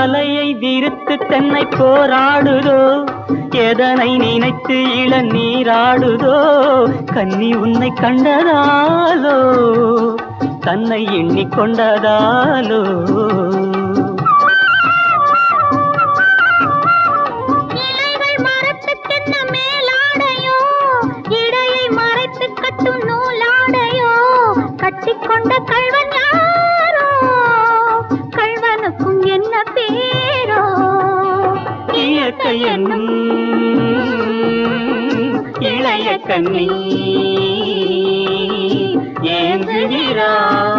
வலையை விரித்து தென்னை போராடுதோ எதனை நினைத்து இளநீராடுதோ கன்னி உன்னை கண்டதாலோ தன்னை எண்ணிக்கொண்டதாலோ இலைகள் மரத்துக்கென்ன மேலாடையோ இடையை மறைத்து கட்டும் நூலாடையோ கட்டிக்கொண்ட கள்வன் யாரோ கள்வனுக்கும் என்ன பேரோ இயற்கை என்னும் இளைய கண்ணி ஏங்குகிறார்